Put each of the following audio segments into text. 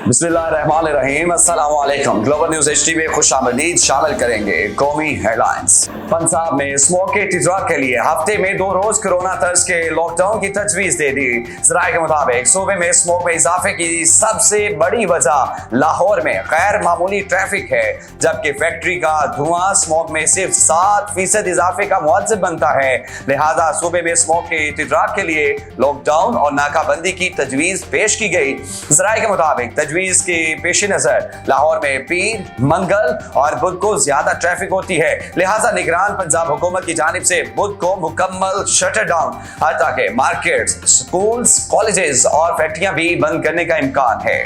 बिस्मिल्लाहिर्रहमानिर्रहीम, अस्सलाम वालेकुम। ग्लोबल न्यूज एचडी में खुशामदीद। शामिल करेंगे कौमी हेडलाइंस। पंजाब में स्मोक के इतिजाक के लिए हफ्ते में 2 रोज कोरोना तर्ज के लॉकडाउन की तजवीज दे दी। जराये के मुताबिक सूबे में स्मोक में इजाफे की सबसे बड़ी वजह लाहौर में गैर मामूली ट्रैफिक है, जबकि फैक्ट्री का धुआं स्मोक में सिर्फ 7% इजाफे का मुआवजा बनता है। लिहाजा सूबे में स्मोक के इतिजाक के लिए लॉकडाउन और नाकाबंदी की तजवीज पेश की गई। जराये के मुताबिक तजवीज के पेश नजर लाहौर में पीर, मंगल और बुध को ज्यादा ट्रैफिक होती है, लिहाजा निगरान पंजाब हुकूमत की जानिब से बुध को मुकम्मल शटर डाउन हत्ता के मार्केट्स, स्कूल्स, कॉलेजेस और फैक्ट्रियां भी बंद करने का इम्कान है।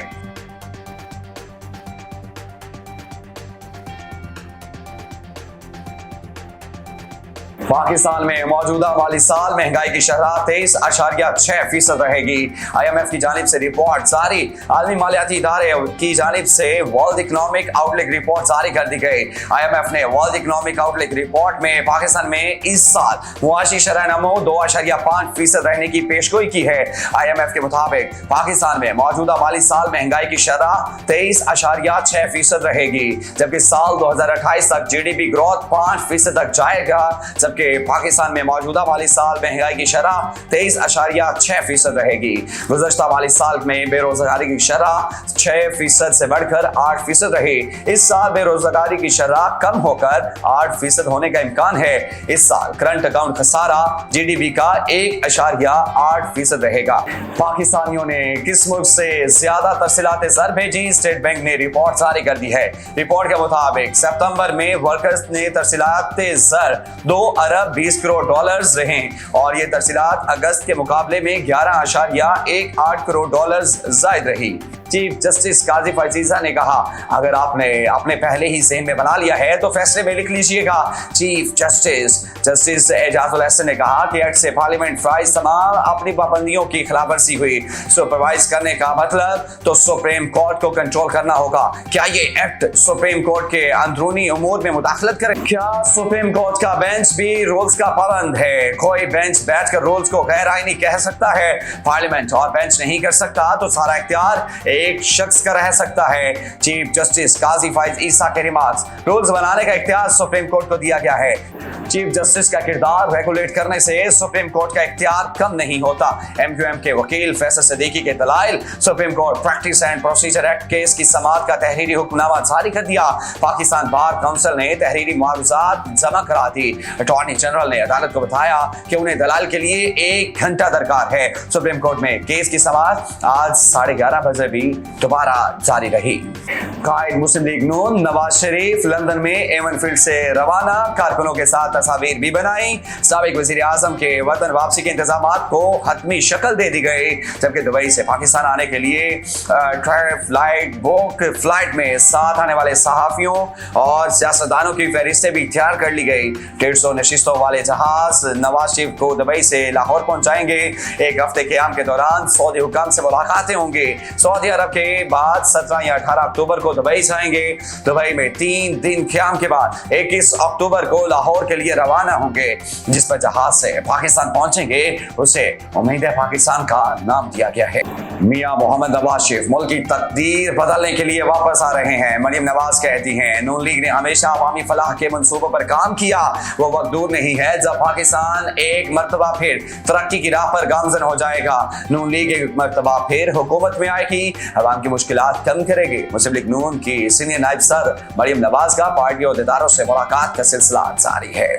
पाकिस्तान में मौजूदा माली साल महंगाई की शरह 23.6% रहेगी। IMF की जानिब से रिपोर्ट जारी। आलमी मालियाती इदारे की जानिब से वर्ल्ड इकोनॉमिक आउटलुक रिपोर्ट जारी कर दी गई। IMF ने वर्ल्ड इकोनॉमिक आउटलुक रिपोर्ट में पाकिस्तान में इस साल मुआशी शरह नमो 2.5% रहने की पेशगोई की है। IMF के मुताबिक पाकिस्तान में मौजूदा माली साल महंगाई की शरह 23.6% रहेगी, जबकि साल 2028 तक GDP ग्रोथ 5% तक जाएगा, जबकि पाकिस्तान में मौजूदा माली साल महंगाई की शरह 23.6% रहेगी। गुज़श्ता माली साल में बेरोजगारी की शरह 6% से बढ़कर 8% रही। इस साल बेरोजगारी की शरह कम होकर 8% होने का इम्कान है। इस साल करंट अकाउंट खसारा GDP का 1.8% रहेगा। पाकिस्तानियों ने किस मुल्क से ज्यादा तरसीलात ज़र भेजी? स्टेट बैंक ने रिपोर्ट जारी कर दी है। रिपोर्ट के मुताबिक सितंबर में वर्कर्स ने तरसीलात ज़र 2 अरब 20 करोड़ डॉलर्स रहे और ये तरसीलात अगस्त के मुकाबले में 11.18 करोड़ डॉलर्स जायद रही। चीफ जस्टिस काजी फजीजा ने कहा, अगर आपने पहले ही ज़हन में बना लिया है तो फैसले में लिख लीजिएगा। चीफ जस्टिस एजाजुल हसन ने कहा कि एक्ट से पार्लियामेंट फाइज तमाम अपनी पाबंदियों की खिलाफवर्जी हुई। सुपरवाइज करने का मतलब तो सुप्रीम कोर्ट को कंट्रोल करना होगा। क्या ये एक्ट सुप्रीम कोर्ट के अंदरूनी उमूर में मुदाखलत करे? क्या सुप्रीम कोर्ट का बेंच भी रूल्स का पाबंद है? कोई बेंच बैठकर रूल्स को गैर आईनी कह सकता है? पार्लियामेंट और बेंच नहीं कर सकता तो सारा इख्तियार एक शख्स का रह सकता है। चीफ जस्टिस काजी फाइज ईसा के रिमार्क्स, रूल्स बनाने का इख्तियार सुप्रीम कोर्ट को दिया गया है। चीफ जस्टिस का किरदार रेगुलेट करने से सुप्रीम कोर्ट का इख्तियार कम नहीं होता। MQM के वकील फैसल सिद्दीकी के दलाइल, supreme court practice and procedure act case की समाअत का तहरीरी हुक्मनामा जारी कर दिया। पाकिस्तान बार काउंसिल ने तहरीरी मुआवजात जमा करा दी। अटॉर्नी जनरल ने अदालत को बताया कि उन्हें दलाल के लिए 1 घंटा दरकार है। सुप्रीम कोर्ट में केस की समाअत आज 11:30 बजे भी दोबारा जारी रही। कायद मुस्लिम लीग नून नवाज शरीफ लंदन में एवन फील्ड से रवाना, कारकुनों के साथ तस्वीर भी बनाई। साबिक वजीर आजम के वतन वापसी के इंतजामात को हतमी शक्ल दे दी गई, जबकि दुबई से पाकिस्तान आने के लिए फ्लाइट में साथ आने वाले सहाफियों और सियासतदानों की फहरिस्तें भी तैयार कर ली गई। 150 नशिस्तों वाले जहाज नवाज शरीफ को दुबई से लाहौर पहुंचाएंगे। 1 हफ्ते के आम के दौरान सऊदी हुकाम से मुलाकातें होंगी। सऊदी अरब के बाद 17 या 18 अक्टूबर को दुबई जाएंगे। दुबई में 3 दिन क़याम के बाद 21 अक्टूबर को लाहौर के लिए रवाना होंगे। जिस पर जहाज से पाकिस्तान पहुंचेंगे उसे उम्मीद है पाकिस्तान का नाम दिया गया है। मियां मोहम्मद नवाज शरीफ मुल्क की तकदीर बदलने के लिए वापस आ रहे हैं। मरियम नवाज कहती हैं, नून लीग ने हमेशा अवामी फलाह के मंसूबों पर काम किया। वो वक्त दूर नहीं है जब पाकिस्तान एक मरतबा फिर तरक्की की राह पर गामजन हो जाएगा। नून लीग एक मरतबा फिर हुकूमत में आएगी, अवाम की मुश्किलात कम करेगी। मुस्लिम लीग नून की सीनियर नायब सदर मरियम नवाज का पार्टी अहदेदारों से मुलाकात का सिलसिला जारी है।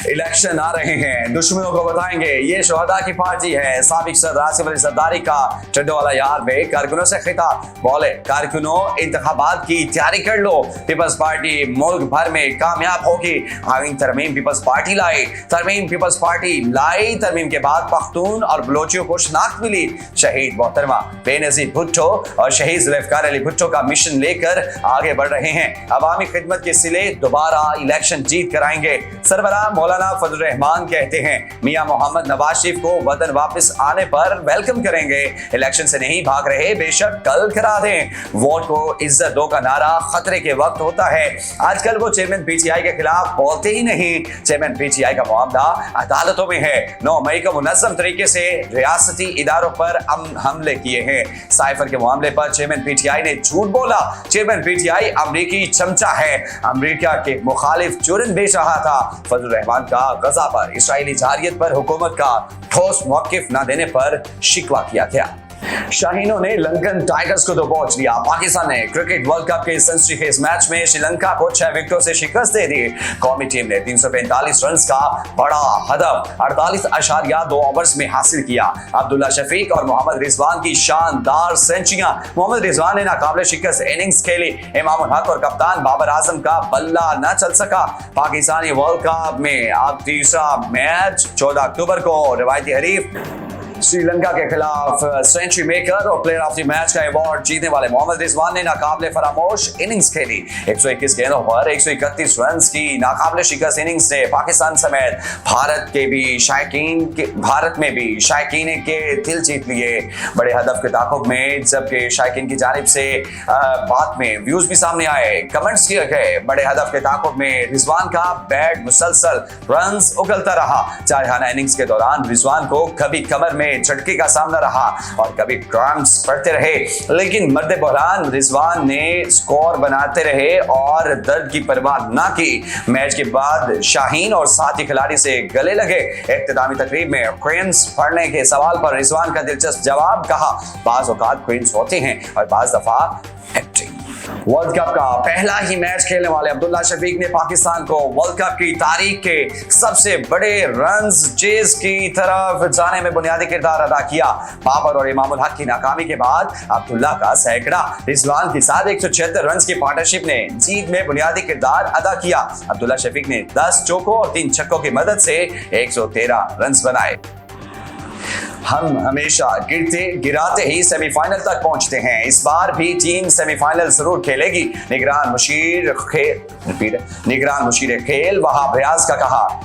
इलेक्शन आ रहे हैं, दुश्मनों को बताएंगे ये शोहदा की पार्टी है। साबिक सदर आसिफ अली जरदारी का चड्डोवाला यार में कारकुनों से खिताब, बोले कारकुनों इंतखाबात की तैयारी कर लो। पीपल्स पार्टी मुल्क भर में कामयाब होगी। आइन तरमीम पीपल्स पार्टी लाई, तरमीम पीपल्स पार्टी लाई। तरमीम के बाद पख्तून और बलोचियों को शनाख्त मिली। शहीद मोहतरमा बेनजीर भुट्टो और शहीद जुल्फकार अली भुट्टो का मिशन लेकर आगे बढ़ रहे हैं। अवामी खिदमत के सिले दोबारा इलेक्शन जीत कर आएंगे। सरबराह मौलाना फजल रहमान कहते हैं मियां मोहम्मद नवाज शरीफ को वतन वापस आने पर वेलकम करेंगे। इलेक्शन से नहीं भाग रहे, बेशक कल करा दें। वोट को इज्जत दो का नारा खतरे के वक्त होता है। आजकल वो चेयरमैन पीटीआई के खिलाफ बोलते ही नहीं। चेयरमैन पीटीआई का मामला अदालतों में है। 9 मई को मुनज़्ज़म तरीके से रियासती इदारों पर हमले किए हैं। साइफर के मामले पर चेयरमैन पीटीआई ने झूठ बोला। चेयरमैन पीटीआई अमरीकी चमचा है, अमरीका के मुखालिफ चूरन बेच रहा था। फजल रहमान का गजा पर इस्राएली जारियत पर हुकूमत का ठोस मौक़िफ़ न देने पर शिकवा किया गया। शाहीनों ने लंकन टाइगर्स को दबोच लिया। पाकिस्तान ने क्रिकेट वर्ल्ड कप के सेंचुरी मैच में श्रीलंका को 6 विकेटों से शिकस्त दे दी। कौमी टीम ने 345 रन का बड़ा हदफ 48.2 ओवर्स में हासिल किया। अब्दुल्ला शफीक और मोहम्मद रिजवान की शानदार सेंचुरियां। मोहम्मद रिजवान ने नाकाबिले शिकस्त इनिंग्स खेली। इमामुल हक और कप्तान बाबर आजम का बल्ला न चल सका। पाकिस्तानी वर्ल्ड कप में अब तीसरा मैच 14 अक्टूबर को रवायती हरीफ श्रीलंका के खिलाफ सेंचुरी मेकर और प्लेयर ऑफ द मैच का अवार्ड जीतने वाले मोहम्मद रिजवान ने नाकाबिले फरामोश इनिंग्स खेली। 121 गेंदों पर 131 रन की नाकाबिले शिकस्त इनिंग्स ने पाकिस्तान समेत भारत में भी शायकीन के दिल जीत लिए। बड़े हदफ के ताक़ुब में जबकि शायकीन की जानिब से बाद में व्यूज भी सामने आए, कमेंट्स किए गए। बड़े हदफ के ताक़ुब में रिजवान का बैट मुसलसल रन्स उगलता रहा। जारहाना इनिंग्स के दौरान रिजवान को कभी कमर में झटके का सामना रहा और कभी क्रैम्प्स पड़ते रहे, लेकिन मर्द बहरान रिजवान ने स्कोर बनाते रहे और दर्द की परवाह ना की। मैच के बाद शाहीन और साथी खिलाड़ी से गले लगे। इख्तितामी तकरीब में क्वींस पढ़ने के सवाल पर रिजवान का दिलचस्प जवाब कहा, बाज़ औक़ात क्वींस होते हैं और बाज़ दफा एक्टिंग। वर्ल्ड कप का पहला ही मैच खेलने वाले अब्दुल्ला शफीक ने पाकिस्तान को वर्ल्ड कप की तारीख के सबसे बड़े रन्स चेज की तरफ जाने में बुनियादी किरदार अदा किया। बाबर और इमामुल हक की नाकामी के बाद अब्दुल्ला का सैकड़ा रिजवान के साथ 176 रन की पार्टनरशिप ने जीत में बुनियादी किरदार अदा किया। अब्दुल्ला शफीक ने 10 चौकों और 3 छक्कों की मदद से 113 रन बनाए। हम हमेशा गिराते ही सेमीफाइनल तक पहुंचते हैं। इस बार भी टीम सेमीफाइनल जरूर खेलेगी। निगरान मुशीर खेल वहाब रियाज का कहा।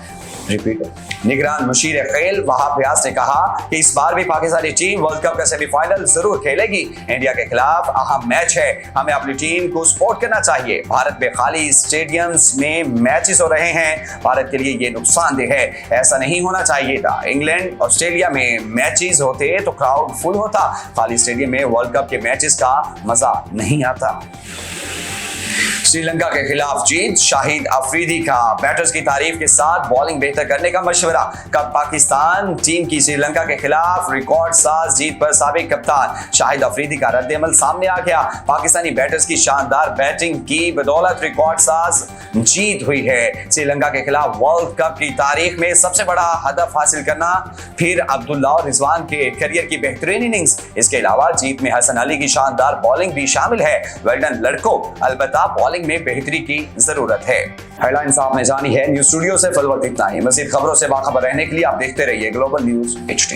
निगरान मुशीर खेल वहाब रियाज ने कहा कि इस बार भी पाकिस्तानी टीम वर्ल्ड कप का सेमीफाइनल जरूर खेलेगी। इंडिया के खिलाफ अहम मैच है, हमें अपनी टीम को सपोर्ट करना चाहिए। भारत में खाली स्टेडियम्स में मैचेस हो रहे हैं, भारत के लिए ये नुकसानदेह है। ऐसा नहीं होना चाहिए था। इंग्लैंड ऑस्ट्रेलिया में मैचेस होते तो क्राउड फुल होता। खाली स्टेडियम में वर्ल्ड कप के मैचेस का मजा नहीं आता। श्रीलंका के खिलाफ जीत, शाहिद अफरीदी का बैटर्स की तारीफ के साथ बॉलिंग बेहतर करने का मशवरा। कब पाकिस्तान टीम की श्रीलंका के खिलाफ रिकॉर्ड साज जीत पर साबिक कप्तान शाहिद अफरीदी का रद्द-ए-अमल सामने आ गया। पाकिस्तानी बैटर्स की शानदार बैटिंग की बदौलत रिकॉर्ड साज जीत हुई है। श्रीलंका के खिलाफ वर्ल्ड कप की तारीख में सबसे बड़ा हदफ हासिल करना, फिर अब्दुल्ला और रिजवान के करियर की बेहतरीन इनिंग्स। इसके अलावा जीत में हसन अली की शानदार बॉलिंग भी शामिल है। वेल लड़कों, अलबत्ता बॉलिंग में बेहतरी की जरूरत है। हेडलाइंस आपने जानी है। न्यूज स्टूडियो से फिलहाल इतना ही। मज़ीद खबरों से बाखबर रहने के लिए आप देखते रहिए ग्लोबल न्यूज HD।